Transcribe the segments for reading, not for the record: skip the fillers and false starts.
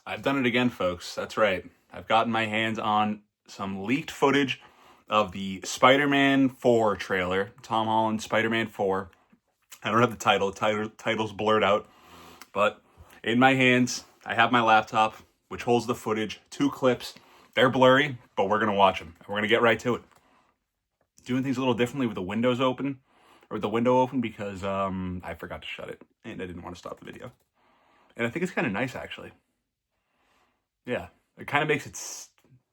I've done it again, folks. That's right. I've gotten my hands on some leaked footage of the Spider-Man 4 trailer. Tom Holland, Spider-Man 4. I don't have the title. Title's blurred out. But in my hands, I have my laptop, which holds the footage. 2 clips. They're blurry, but we're going to watch them. We're going to get right to it. Doing things a little differently with the windows open, or with the window open, because I forgot to shut it, and I didn't want to stop the video. And I think it's kind of nice, actually. Yeah, it kind of makes it...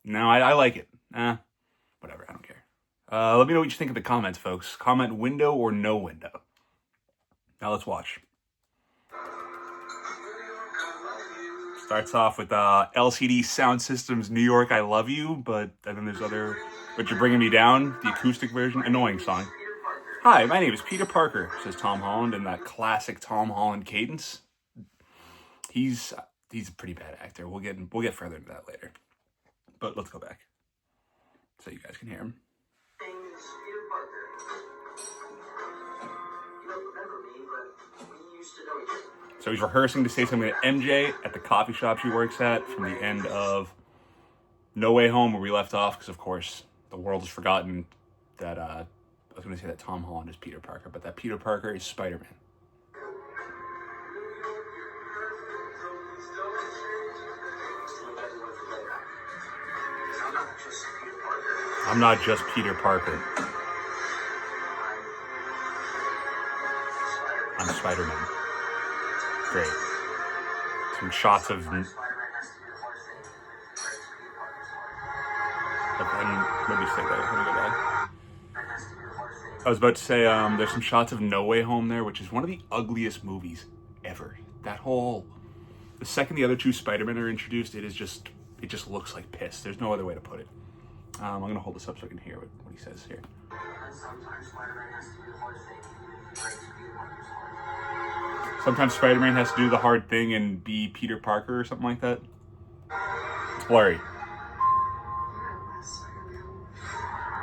No, I like it. Whatever, I don't care. Let me know what you think in the comments, folks. Comment window or no window. Now let's watch. Starts off with LCD Sound Systems New York, I Love You, but then there's other... But You're Bringing Me Down, the acoustic version. Annoying song. Hi, my name is Peter Parker, says Tom Holland in that classic Tom Holland cadence. He's a pretty bad actor. We'll get further into that later. But let's go back so you guys can hear him. So he's rehearsing to say something to MJ at the coffee shop she works at from the end of No Way Home, where we left off, because of course the world has forgotten that I was going to say that Tom Holland is Peter Parker, but that Peter Parker is Spider-Man. I'm not just Peter Parker. I'm Spider-Man. Great. Some shots of... Let me say that. Let me go back. I was about to say, there's some shots of No Way Home there, which is one of the ugliest movies ever. The second the other 2 Spider-Men are introduced, it just looks like piss. There's no other way to put it. I'm going to hold this up so I can hear what he says here. Sometimes Spider-Man has to do the hard thing and be Peter Parker or something like that. It's blurry.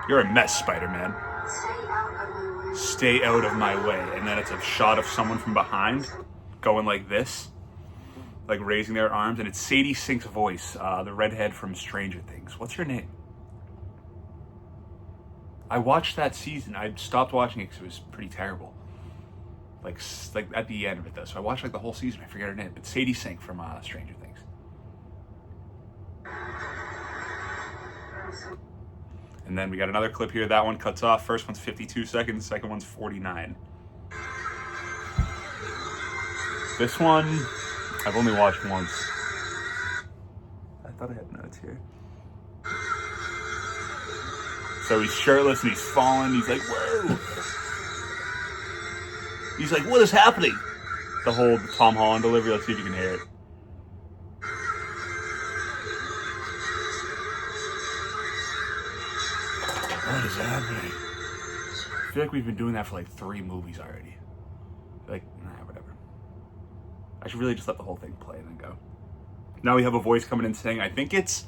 You're a mess, Spider-Man. Stay out of my way. And then it's a shot of someone from behind going like this, like raising their arms, and it's Sadie Sink's voice, the redhead from Stranger Things. What's your name? I watched that season. I stopped watching it because it was pretty terrible. Like at the end of it, though. So I watched the whole season. I forget her name. It's Sadie Sink from Stranger Things. And then we got another clip here. That one cuts off. First one's 52 seconds. Second one's 49. This one, I've only watched once. I thought I had notes here. So he's shirtless and he's falling. He's like, whoa. He's like, what is happening? The whole Tom Holland delivery. Let's see if you can hear it. What is happening? I feel like we've been doing that for like 3 movies already. Whatever. I should really just let the whole thing play and then go. Now we have a voice coming in saying, I think is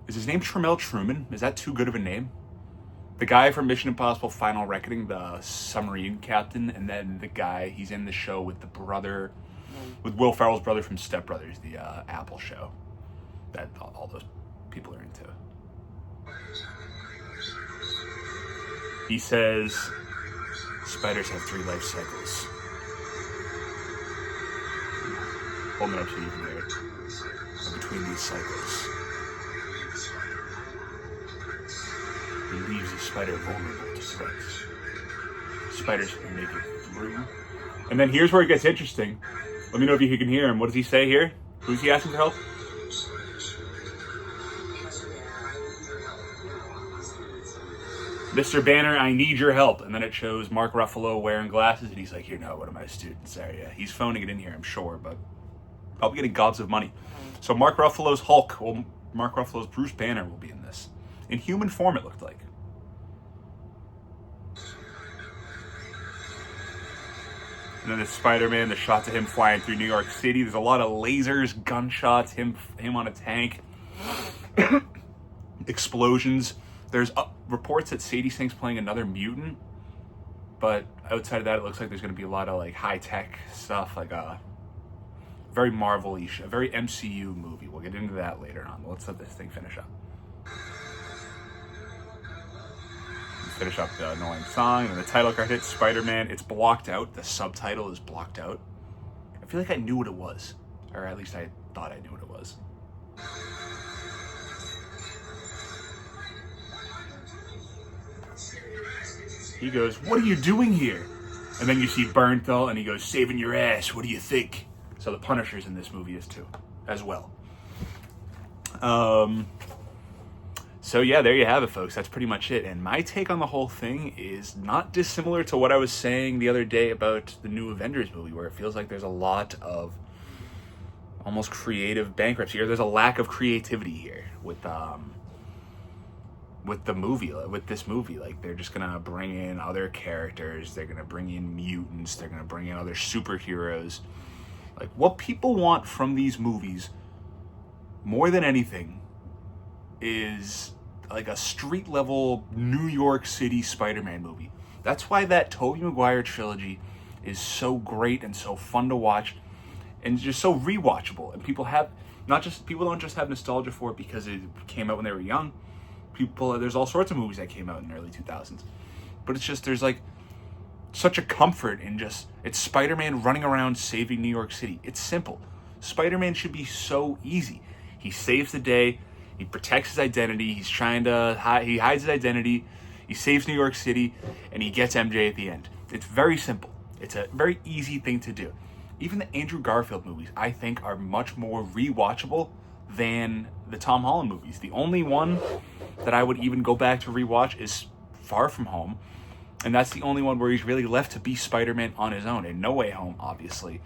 his name Tramell Truman? Is that too good of a name? The guy from Mission Impossible Final Reckoning, the submarine captain, and then the guy, he's in the show with the brother, with Will Ferrell's brother from Step Brothers, the Apple show that all those people are into. He says, spiders have 3 life cycles. Hold it up so you can hear it. And between these cycles, he leaves the spider vulnerable to threats. Spiders can make it through. And then here's where it gets interesting. Let me know if you can hear him. What does he say here? Who's he asking for help? Mr. Banner, I need your help. And then it shows Mark Ruffalo wearing glasses, and he's like, you're not one of my students. There, yeah. He's phoning it in here, I'm sure, but probably getting gobs of money. So Mark Ruffalo's Hulk, Mark Ruffalo's Bruce Banner will be in this. In human form, it looked like. And then the Spider-Man, the shots of him flying through New York City. There's a lot of lasers, gunshots, him on a tank. Explosions. There's reports that Sadie Sink's playing another mutant, but outside of that, it looks like there's going to be a lot of like high-tech stuff, like very Marvel-ish, a very MCU movie. We'll get into that later on. Let's let this thing finish up. Finish up the annoying song, and the title card hits Spider-Man. It's blocked out. The subtitle is blocked out. I feel like I knew what it was, or at least I thought I knew what it was. He goes, "What are you doing here?" And then you see Bernthal, and he goes, "Saving your ass. What do you think?" So the Punisher's in this movie as well. So yeah, there you have it, folks. That's pretty much it. And my take on the whole thing is not dissimilar to what I was saying the other day about the new Avengers movie, where it feels like there's a lot of almost creative bankruptcy, or there's a lack of creativity here with the movie, with this movie. Like, they're just gonna bring in other characters, they're gonna bring in mutants, they're gonna bring in other superheroes. Like, what people want from these movies more than anything is like a street level New York City Spider-Man movie. That's why that Tobey Maguire trilogy is so great and so fun to watch and just so rewatchable. And people don't just have nostalgia for it because it came out when they were young. There's all sorts of movies that came out in the early 2000s. But it's just, there's like such a comfort in just, it's Spider-Man running around saving New York City. It's simple. Spider-Man should be so easy. He saves the day. He protects his identity. He hides his identity. He saves New York City, and he gets MJ at the end. It's very simple. It's a very easy thing to do. Even the Andrew Garfield movies, I think, are much more rewatchable than the Tom Holland movies. The only one that I would even go back to rewatch is Far From Home, and that's the only one where he's really left to be Spider-Man on his own. In No Way Home, obviously,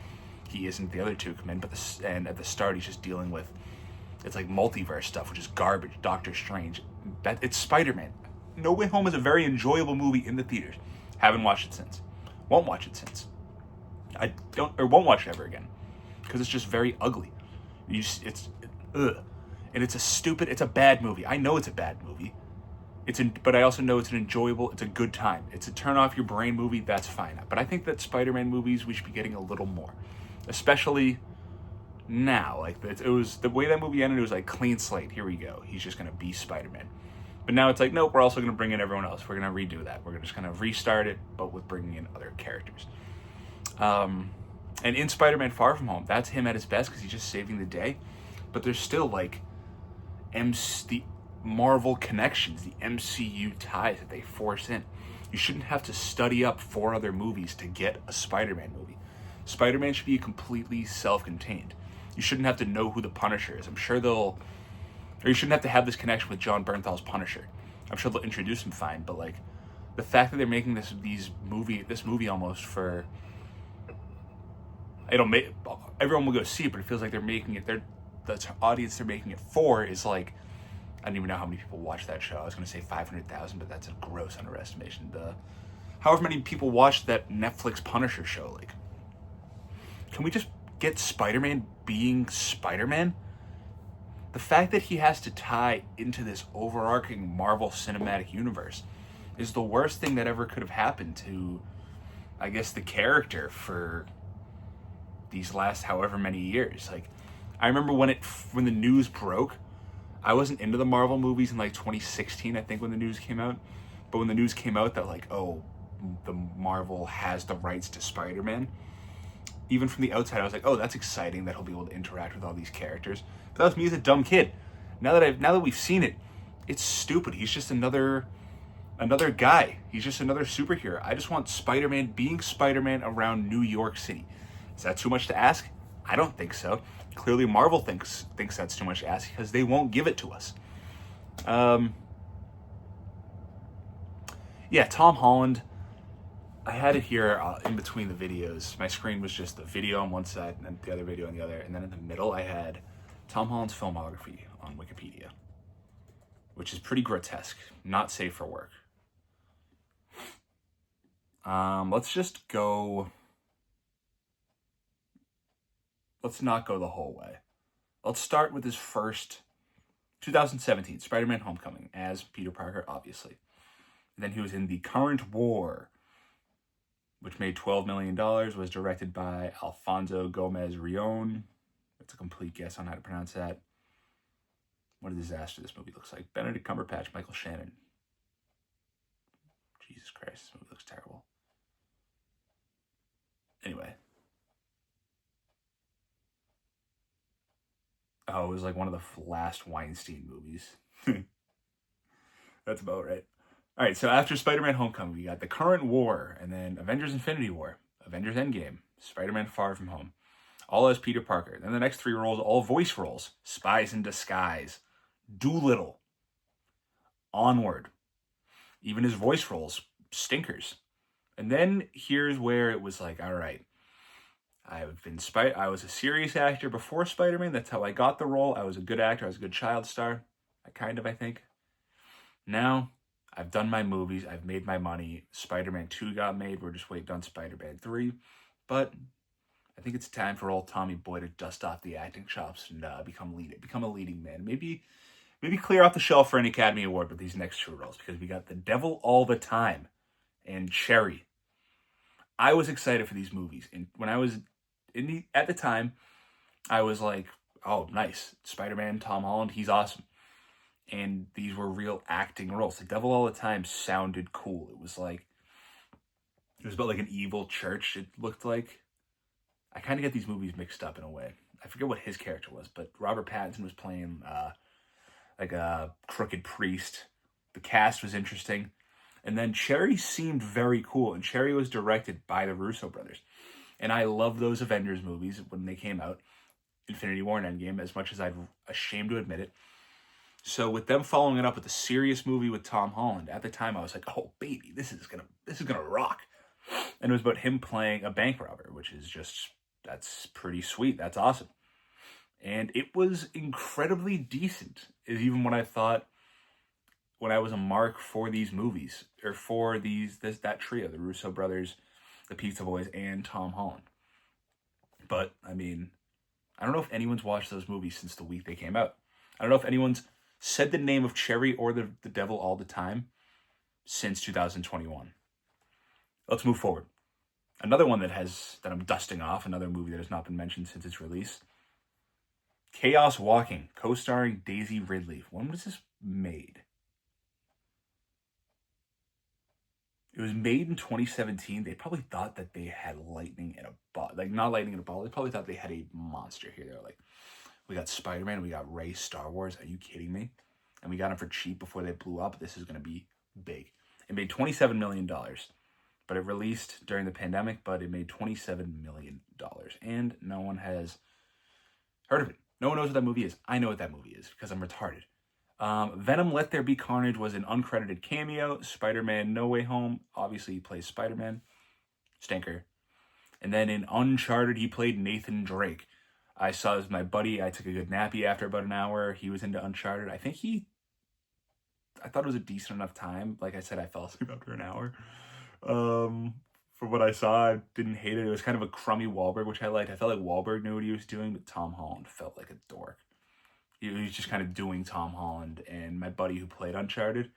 he isn't. The other two come in, and at the start, he's just dealing with, it's like multiverse stuff, which is garbage. Doctor Strange. It's Spider-Man. No Way Home is a very enjoyable movie in the theaters. Haven't watched it since. Won't watch it since. Won't watch it ever again. Because it's just very ugly. Ugh. And it's a bad movie. I know it's a bad movie. But I also know it's it's a good time. It's a turn off your brain movie, that's fine. But I think that Spider-Man movies, we should be getting a little more. Especially now. Like, it was the way that movie ended, it was like clean slate. Here we go. He's just gonna be Spider-Man. But now it's like, nope, we're also gonna bring in everyone else. We're gonna redo that. We're just gonna restart it, but with bringing in other characters. And in Spider-Man Far From Home, that's him at his best because he's just saving the day. But there's still like the Marvel connections, the MCU ties that they force in. You shouldn't have to study up 4 other movies to get a Spider-Man movie. Spider-Man should be completely self-contained. You shouldn't have to know who the Punisher is. I'm sure you shouldn't have to have this connection with John Bernthal's Punisher. I'm sure they'll introduce him fine, but like, the fact that they're making this movie almost for, everyone will go see it, but it feels like they're making it, the audience they're making it for is like, I don't even know how many people watch that show. I was going to say 500,000, but that's a gross underestimation. However many people watch that Netflix Punisher show, like, can we just get Spider-Man being Spider-Man? The fact that he has to tie into this overarching Marvel Cinematic Universe is the worst thing that ever could have happened to, I guess, the character for these last however many years. Like, I remember when the news broke, I wasn't into the Marvel movies in like 2016, I think, when the news came out. But when the news came out that like, oh, the Marvel has the rights to Spider-Man, even from the outside, I was like, oh, that's exciting that he'll be able to interact with all these characters. But that was me as a dumb kid. Now that we've seen it, it's stupid. He's just another guy. He's just another superhero. I just want Spider-Man being Spider-Man around New York City. Is that too much to ask? I don't think so. Clearly Marvel thinks that's too much to ask because they won't give it to us. Yeah, Tom Holland. I had it here in between the videos. My screen was just the video on one side and then the other video on the other. And then in the middle, I had Tom Holland's filmography on Wikipedia, which is pretty grotesque. Not safe for work. Let's not go the whole way. Let's start with his first 2017 Spider-Man Homecoming as Peter Parker, obviously. And then he was in The Current War, which made $12 million, was directed by Alfonso Gomez Reon. It's a complete guess on how to pronounce that. What a disaster this movie looks like. Benedict Cumberbatch, Michael Shannon. Jesus Christ, this movie looks terrible. Anyway. Oh, it was like one of the last Weinstein movies. That's about right. All right, so after Spider-Man Homecoming, we got The Current War, and then Avengers Infinity War, Avengers Endgame, Spider-Man Far From Home, all as Peter Parker. Then the next 3 roles, all voice roles, Spies in Disguise, Doolittle, Onward. Even his voice roles, stinkers. And then here's where it was like, all right, I was a serious actor before Spider-Man. That's how I got the role. I was a good actor. I was a good child star. I think. Now, I've done my movies. I've made my money. Spider-Man 2 got made. We're just waiting on Spider-Man 3. But I think it's time for old Tommy Boy to dust off the acting chops and become a leading man. Maybe clear off the shelf for an Academy Award with these next 2 roles, because we got The Devil All the Time and Cherry. I was excited for these movies, and when I was at the time, I was like, oh, nice. Spider-Man, Tom Holland, he's awesome. And these were real acting roles. The Devil All the Time sounded cool. It was about like an evil church, it looked like. I kind of get these movies mixed up in a way. I forget what his character was, but Robert Pattinson was playing like a crooked priest. The cast was interesting. And then Cherry seemed very cool, and Cherry was directed by the Russo brothers. And I love those Avengers movies when they came out, Infinity War and Endgame, as much as I'm ashamed to admit it. So with them following it up with a serious movie with Tom Holland, at the time I was like, oh baby, this is gonna rock. And it was about him playing a bank robber, which is that's pretty sweet. That's awesome. And it was incredibly decent, is even what I thought when I was a mark for these movies, or for that trio, the Russo brothers, the Pizza Boys, and Tom Holland. But, I mean, I don't know if anyone's watched those movies since the week they came out. I don't know if anyone's said the name of Cherry or the Devil All the Time since 2021. Let's move forward. Another one that I'm dusting off, another movie that has not been mentioned since its release. Chaos Walking, co-starring Daisy Ridley. When was this made? It was made in 2017. They probably thought that they had lightning in a ball. Like, not lightning in a ball. They probably thought they had a monster here. They were like, we got Spider-Man, we got Rey, Star Wars. Are you kidding me? And we got them for cheap before they blew up. This is going to be big. It made $27 million. But it released during the pandemic, but it made $27 million. And no one has heard of it. No one knows what that movie is. I know what that movie is because I'm retarded. Venom Let There Be Carnage was an uncredited cameo. Spider-Man No Way Home, obviously he plays Spider-Man. Stinker. And then in Uncharted, he played Nathan Drake. I saw this with my buddy. I took a good nappy after about an hour. He was into Uncharted. I thought it was a decent enough time. Like I said, I fell asleep after an hour. From what I saw, I didn't hate it. It was kind of a crummy Wahlberg, which I liked. I felt like Wahlberg knew what he was doing, but Tom Holland felt like a dork. He was just kind of doing Tom Holland, and my buddy who played Uncharted,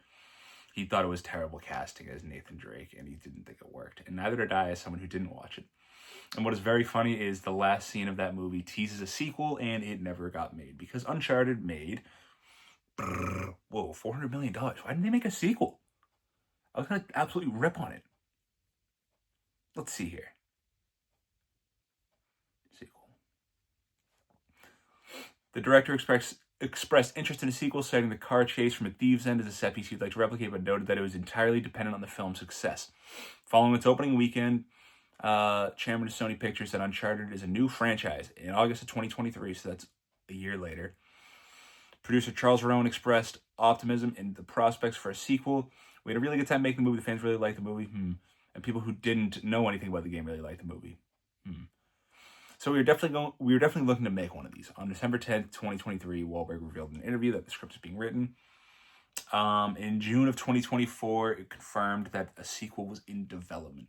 he thought it was terrible casting as Nathan Drake, and he didn't think it worked. And neither did I, as someone who didn't watch it. And what is very funny is the last scene of that movie teases a sequel, and it never got made, because Uncharted made, $400 million. Why didn't they make a sequel? I was going to absolutely rip on it. Let's see here. Sequel. The director expressed interest in a sequel, citing the car chase from a thieves' end as a set piece he'd like to replicate, but noted that it was entirely dependent on the film's success. Following its opening weekend, chairman of Sony Pictures said Uncharted is a new franchise in August of 2023, so that's a year later. Producer Charles Rowan expressed optimism in the prospects for a sequel. We had a really good time making the movie. The fans really liked the movie. And people who didn't know anything about the game really liked the movie. So we were definitely looking to make one of these. On December 10th, 2023, Wahlberg revealed in an interview that the script is being written. In June of 2024, it confirmed that a sequel was in development.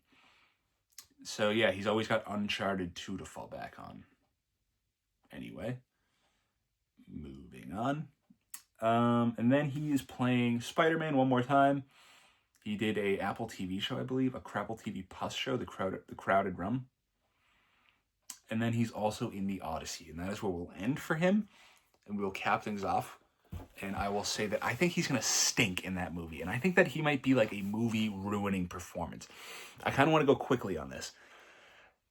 So yeah, he's always got Uncharted 2 to fall back on. Anyway, moving on. And then he is playing Spider-Man one more time. He did a Apple TV show, I believe, a Crapple TV Plus show, The Crowded Room. And then he's also in the Odyssey, and that is where we'll end for him, and we'll cap things off. And I will say that I think he's going to stink in that movie, and I think that he might be like a movie-ruining performance. I kind of want to go quickly on this.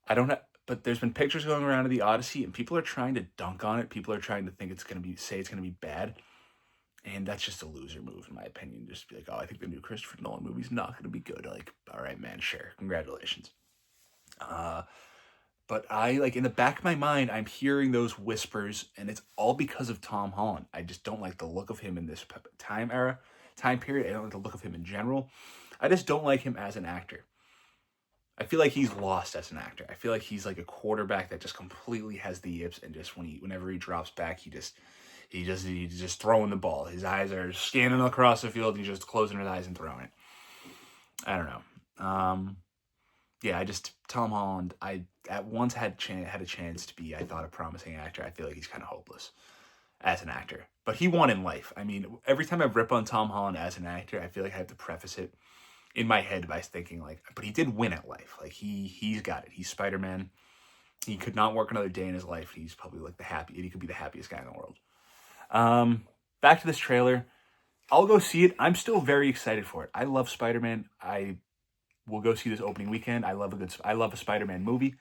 I don't have, but there's been pictures going around of the Odyssey, and people are trying to dunk on it. People are trying to think say it's going to be bad. And that's just a loser move, in my opinion. Just be like, oh, I think the new Christopher Nolan movie's not going to be good. Like, all right, man, sure. Congratulations. But I, like, in the back of my mind, I'm hearing those whispers, and it's all because of Tom Holland. I just don't like the look of him in this time period. I don't like the look of him in general. I just don't like him as an actor. I feel like he's lost as an actor. I feel like he's like a quarterback that just completely has the yips, and just whenever he drops back, he's just throwing the ball. His eyes are scanning across the field, and he's just closing his eyes and throwing it. I don't know. Yeah, Tom Holland, I at once had a chance to be, I thought, a promising actor. I feel like he's kind of hopeless as an actor. But he won in life. I mean, every time I rip on Tom Holland as an actor, I feel like I have to preface it in my head by thinking, like, but he did win at life. Like, he's got it. He's Spider-Man. He could not work another day in his life. He's probably like he could be the happiest guy in the world. Back to this trailer. I'll go see it. I'm still very excited for it. I love Spider-Man. I will go see this opening weekend. I love a Spider-Man movie.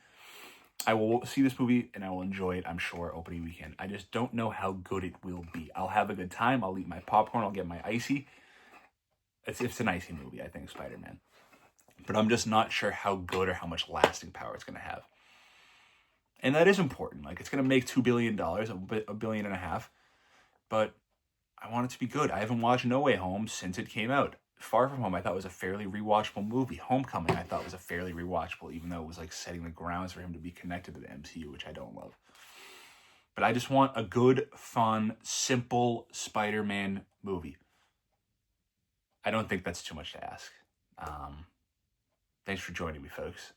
I will see this movie and I will enjoy it, I'm sure, opening weekend. I just don't know how good it will be. I'll have a good time. I'll eat my popcorn. I'll get my icy. It's an icy movie, I think, Spider-Man. But I'm just not sure how good or how much lasting power it's going to have. And that is important. Like, it's going to make $2 billion, $1.5 billion. But I want it to be good. I haven't watched No Way Home since it came out. Far From Home, I thought was a fairly rewatchable movie. Homecoming, I thought was a fairly rewatchable, even though it was like setting the grounds for him to be connected to the MCU, which I don't love. But I just want a good, fun, simple Spider-Man movie. I don't think that's too much to ask. Thanks for joining me, folks.